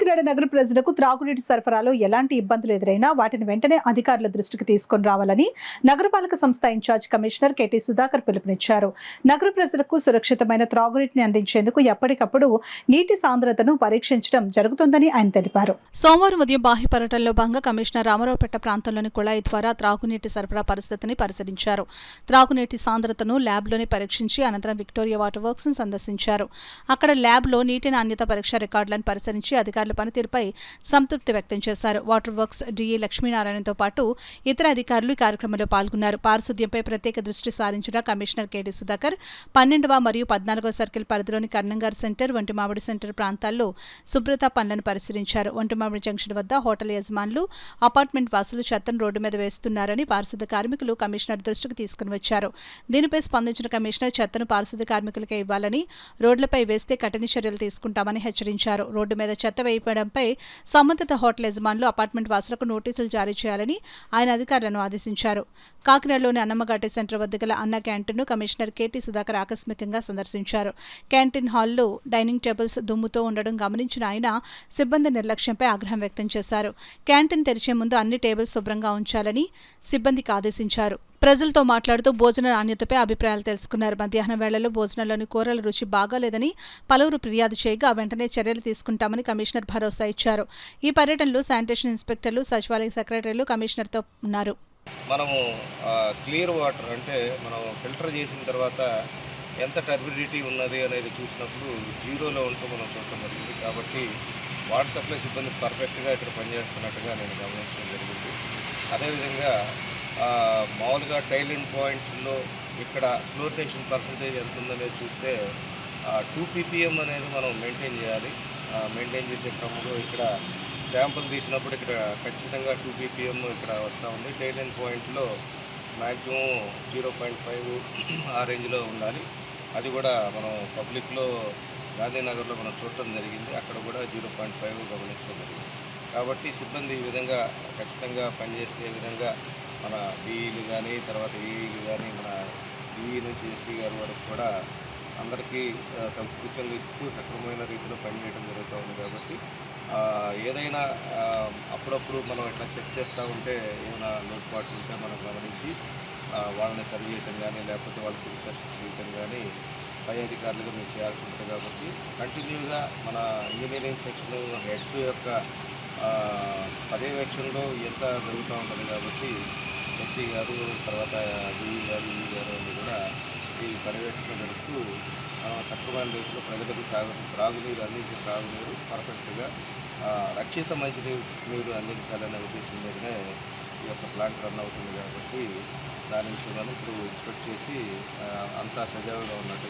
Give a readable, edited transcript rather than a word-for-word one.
కాకినాడ నగర ప్రజలకు త్రాగునీటి సరఫరాలో ఎలాంటి ఇబ్బందులు ఎదురైనా వాటిని వెంటనే అధికారుల దృష్టికి తీసుకొని రావాలని నగరపాలక సంస్థ ఇన్ఛార్జ్ కమిషనర్ కెటి సుధాకర్ పిలుపునిచ్చారు. నగర ప్రజలకు సురక్షితమైన త్రాగునీటిని అందించేందుకు ఎప్పటికప్పుడు నీటి సాంద్రతను పరీక్షించడం జరుగుతుందని ఆయన తెలిపారు. సోమవారం ఉదయం బాహ్య పర్యటనలో భాగంగా కమిషనర్ రామారావుపేట ప్రాంతంలోని కుళాయి ద్వారా త్రాగునీటి సరఫరా పరిస్థితిని పరిశీలించారు. త్రాగునీటి సాంద్రతను ల్యాబ్లోనే పరీక్షించి అనంతరం విక్టోరియా వాటర్ వర్క్స్ ను సందర్శించారు. అక్కడ ల్యాబ్లో నీటి నాణ్యత పరీక్ష రికార్డులను పరిశీలించి అధికారుల పనితీరుపై సంతృప్తి వ్యక్తం చేశారు. వాటర్ వర్క్స్ డిఈ లక్ష్మీనారాయణతో పాటు ఇతర అధికారులు ఈ కార్యక్రమంలో పాల్గొన్నారు. పారిశుద్ధ్యంపై ప్రత్యేక దృష్టి సారించిన కమిషనర్ కెటి సుధాకర్ 12వ మరియు 14వ సర్కిల్ పరిధిలోని కర్ణంగార్ సెంటర్, ఒంటిమామిడి సెంటర్ ప్రాంతాల్లో శుభ్రత పనులను పరిశీలించారు. ఒంటిమామిడి జంక్షన్ వద్ద హోటల్ యజమానులు, అపార్ట్మెంట్ వాసులు చెత్తను రోడ్డు మీద వేస్తున్నారని పారిశుద్ధ్య కార్మికులు కమిషనర్ దృష్టికి తీసుకుని వచ్చారు. దీనిపై స్పందించిన కమిషనర్ చెత్తను పారిశుద్ధ్య కార్మికులకే ఇవ్వాలని, రోడ్లపై వేస్తే కఠిన చర్యలు తీసుకుంటామని హెచ్చరించారు. రోడ్డు మీద చెత్త వేయడంపై సంబంధిత హోటల్ యజమానులు, అపార్ట్మెంట్ వాసులకు నోటీసులు జారీ చేయాలని ఆయన అధికారులను ఆదేశించారు. కాకినాడలోని అన్నమ్మఘాటి సెంటర్ వద్ద గల అన్న క్యాంటీన్ను కమిషనర్ కెటి సుధాకర్ ఆకస్మికంగా సందర్శించారు. క్యాంటీన్ హాల్లో డైనింగ్ టేబుల్స్ దుమ్ముతో ఉండడం గమనించిన ఆయన సిబ్బంది నిర్లక్ష్యంపై ఆగ్రహం వ్యక్తం చేశారు. క్యాంటీన్ తెరిచే ముందు అన్ని టేబుల్స్ శుభ్రంగా ఉంచాలని సిబ్బందికి ఆదేశించారు. ప్రజలతో మాట్లాడుతూ భోజన నాణ్యతపై అభిప్రాయాలు తెలుసుకున్నారు. మధ్యాహ్నం వేళల్లో భోజనంలోని కూరల రుచి బాగాలేదని పలువురు ఫిర్యాదు చేయగా వెంటనే చర్యలు తీసుకుంటామని కమిషనర్ భరోసా ఇచ్చారు. ఈ పర్యటనలో శానిటేషన్ ఇన్స్పెక్టర్లు, సచివాలయ సెక్రటరీలు కమిషనర్తో ఉన్నారు. మనము క్లియర్ వాటర్ అంటే మనం ఫిల్టర్ చేసిన తర్వాత ఎంత టర్బిడిటీ ఉన్నది అనేది చూసినప్పుడు జీరోలో ఉంటూ మనం చూడటం జరిగింది. కాబట్టి వాటర్ సప్లై సిబ్బంది పర్ఫెక్ట్గా ఇక్కడ పనిచేస్తున్నట్టుగా నేను గమనించడం జరిగింది. అదేవిధంగా మామూలుగా టైలింగ్ పాయింట్స్లో ఇక్కడ క్లోరినేషన్ పర్సంటేజ్ ఎంత ఉందనేది చూస్తే 2 ppm అనేది మనం మెయింటైన్ చేయాలి. మెయింటైన్ చేసే క్రమంలో ఇక్కడ శాంపుల్ తీసినప్పుడు ఇక్కడ ఖచ్చితంగా 2 ppm ఇక్కడ వస్తూ ఉంది. టైలింగ్ పాయింట్లో మ్యాక్సిమం 0.5 ఆ రేంజ్లో ఉండాలి. అది కూడా మనం పబ్లిక్లో గాంధీనగర్లో మనం చూడటం జరిగింది. అక్కడ కూడా 0.5 గమనించడం జరిగింది. కాబట్టి సిబ్బంది ఈ విధంగా ఖచ్చితంగా పనిచేసే విధంగా మన డిఈలు కానీ, తర్వాత ఏఈలు కానీ, మన డిఈ నుంచి ఎస్సీ గారి వరకు కూడా అందరికీ తమ సూచనలు ఇస్తూ సక్రమమైన రీతిలో పనిచేయడం జరుగుతూ ఉంది. కాబట్టి ఏదైనా అప్పుడప్పుడు మనం ఇట్లా చెక్ చేస్తూ ఉంటే ఏమైనా లోటుపాట్లు ఉంటే మనం గమనించి వాళ్ళని సరి చేయటం కానీ, లేకపోతే వాళ్ళకి రీసెర్చ్ చేయటం కానీ పై అధికారులుగా మేము చేయాల్సి ఉంటుంది. కాబట్టి కంటిన్యూగా మన ఇంజనీరింగ్ సెక్షన్ హెడ్స్ యొక్క పర్యవేక్షణలో ఎంత జరుగుతూ ఉంటుంది. కాబట్టి ఎస్సీ గారు, తర్వాత డిఈ గారు, ఈ గారు అన్నీ కూడా ఈ పర్యవేక్షణ జరుపుతూ సక్రమైన రీతిలో ప్రజలకు త్రాగునీరు అందించే త్రాగునీరు పర్ఫెక్ట్గా రక్షిత మంచినీరు అందించాలనే ఉద్దేశం మీదనే ఈ యొక్క ప్లాంట్ రన్ అవుతుంది. కాబట్టి దాని విషయంలో ఇప్పుడు ఇన్స్పెక్ట్ చేసి అంతా సజావుగా ఉన్నట్టుగా